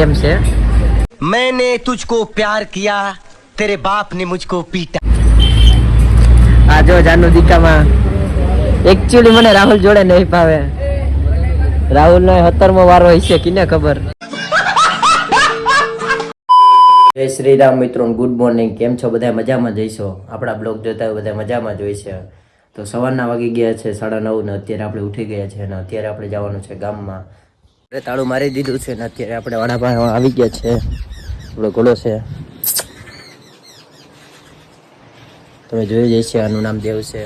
પ્રેમ છે. मैंने तुझको प्यार किया तेरे बाप ने मुझको पीटा. આ જો જાનુ દીકામાં એકચ્યુઅલી મને રાહુલ જોડે નહીં ભાવે. રાહુલ નો 17મો વારો હશે કિને ખબર. જય શ્રી રામ મિત્રો, ગુડ મોર્નિંગ. કેમ છો બધા? મજામાં જઈશો? આપણા બ્લોગ જોતા હોય બધા મજામાં જ હોય છે. તો સવારના વાગી ગયા છે 9:30 ને અત્યારે આપણે ઉઠી ગયા છે અને અત્યારે આપણે જવાનું છે ગામમાં. તાળું મારી દીધું છે ને અત્યારે આપણે વડાપાવ આવી ગયા છે. આપણો ઘોડો છે, તમે જોઈ જઈશે. આનું નામ દેવ છે.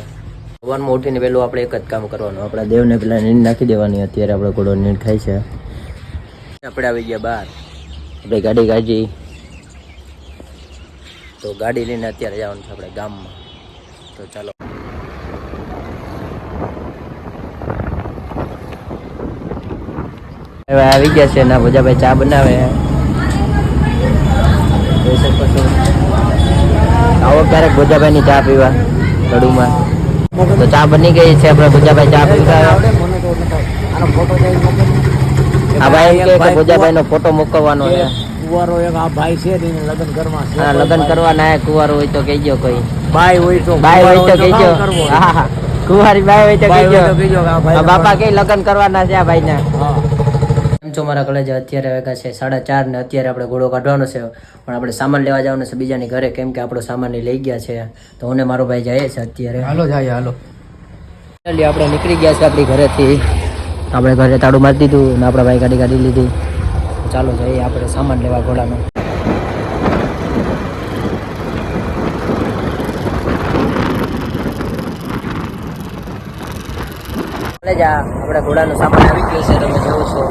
સવારમાં ઉઠીને પહેલું આપણે એક જ કામ કરવાનું, આપણા દેવને પેલા નીંદ નાખી દેવાની. અત્યારે આપણે ઘોડો નીંદ ખાય છે. આપણે આવી ગયા બહાર, આપણે ગાડી કાઢી તો ગાડી લઈને અત્યારે જવાનું છે આપણે ગામમાં. તો ચાલો. હવે આવી ગયા છે ના ભોજાભાઈ ચા બનાવે. જોઈ શકો છો. આવો ક્યારેક ભોજાભાઈ ની ચા પીવા કડુમાં. તો ચા બની ગઈ છે. આપણે ભોજાભાઈ ચા પીવા. આ ભાઈ એમ કે ભોજાભાઈ નો ફોટો મૂકવાનો છે. કુવારો એક આ ભાઈ છે ને લગ્ન કરવા છે. હા, લગ્ન કરવાના હે. કુવારો હોય તો કહીજો, કોઈ બાઈ હોય તો કહીજો. હા હા, કુવારી બાઈ હોય તો કહીજો. બાપા કઈ લગ્ન કરવાના છે આ ભાઈ ના. એમ છો મારા કોલેજ? અત્યારે વાગ્યા છે 4:30 ને અત્યારે આપણે ઘોડો કાઢવાનો છે. પણ આપણે સામાન લેવા જવાનું છે બીજાની ઘરે, કેમ કે આપણો સામાન લઈ ગયા છે. તો હું ને મારો ભાઈ જાય છે અત્યારે. હાલો જાય હાલો. આપણે નીકળી ગયા છે આપણી ઘરેથી. આપણે ઘરે તાળું મારી દીધું ને આપણા ભાઈ ગાડી કાઢી લીધી. ચાલો જઈએ આપણે સામાન લેવા ઘોડાનો. આપણે ઘોડાનો સામાન આવી ગયો છે, તમે જોવો છો.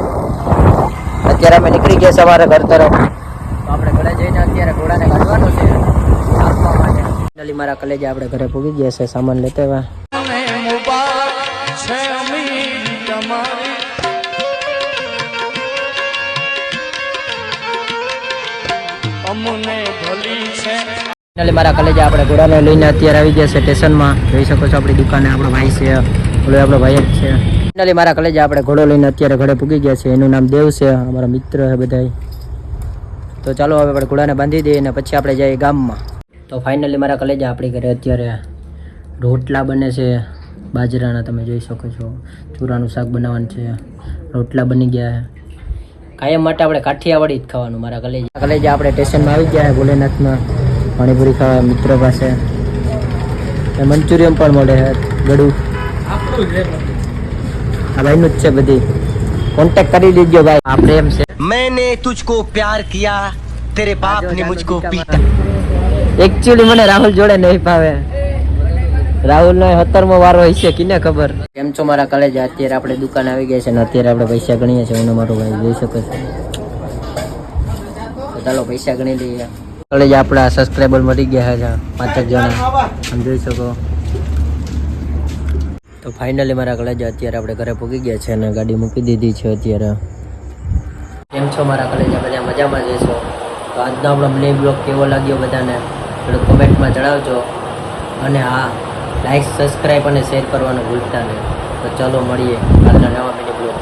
અત્યારે અમે નીકળી ગયા સવારે ઘર તરફ. તો આપણે ઘરે જઈને અત્યારે ઘોડાને કાઢવાનો છે આપવા માટે. ફાઇનલી મારા કલેજા આપણે ઘરે પૂગી ગયા છે સામાન લેતા એવા. ફાઇનલી મારા કલેજા આપણે ઘોડાને લઈને અત્યારે આવી ગયા છે સ્ટેશનમાં. જોઈ શકો છો આપણી દુકાને આપણો ભાઈ છે, ઓલો આપણો ભાઈ જ છે. ફાઇનલી મારા કલેજા આપણે ઘોડો લઈને અત્યારે ઘરે પૂગી ગયા છે. એનું નામ દેવ છે, અમારા મિત્ર છે બધા. તો ચાલો હવે આપણે ઘોડાને બાંધી દઈએ અને પછી આપણે જઈએ ગામમાં. તો ફાઇનલી મારા કલેજા આપણી ઘરે અત્યારે રોટલા બને છે બાજરાના, તમે જોઈ શકો છો. ચૂરાનું શાક બનાવવાનું છે, રોટલા બની ગયા. કાયમ માટે આપણે કાઠિયાવાડી જ ખાવાનું મારા કલેજા. આપણે સ્ટેશનમાં આવી ગયા ભોલેનાથમાં પાણીપુરી ખાવા મિત્ર પાસે. મંચુરિયન પણ મળે છે, ગળું આ ભાઈનું જ છે. બધી કોન્ટેક્ટ કરી દીજો ભાઈ. આ પ્રેમ છે. मैंने तुझको प्यार किया तेरे बाप ने मुझको पीटा. એકચ્યુઅલી મને રાહુલ જોડે નહીં ભાવે. રાહુલ નો 17મો વારો હશે કિને ખબર. કેમ છો મારા કલેજ? અત્યારે આપણે દુકાન આવી ગયા છે ને અત્યારે આપણે પૈસા ગણીએ છીએ. એનો મારો ભાઈ જોઈ શકે છે. તો ચાલો પૈસા ગણી લઈએ. કલેજ આપણા સબસ્ક્રાઈબર મળી ગયા છે 5 જણા, તમે જોઈ શકો. તો ફાઇનલી મારા કલેજ અત્યારે આપણે ઘરે પહોંચી ગયા છે અને ગાડી મૂકી દીધી છે અત્યારે. કેમ છો મારા કલેજા? બધા મજામાં જઈશો? તો આજનો આપણો મિની બ્લોગ કેવો લાગ્યો બધાને થોડું કમેન્ટમાં જણાવજો. અને હા, લાઈક, સબસ્ક્રાઈબ અને શેર કરવાનું ભૂલતા નહીં. તો ચલો મળીએ આજના નવા મિની બ્લોગ.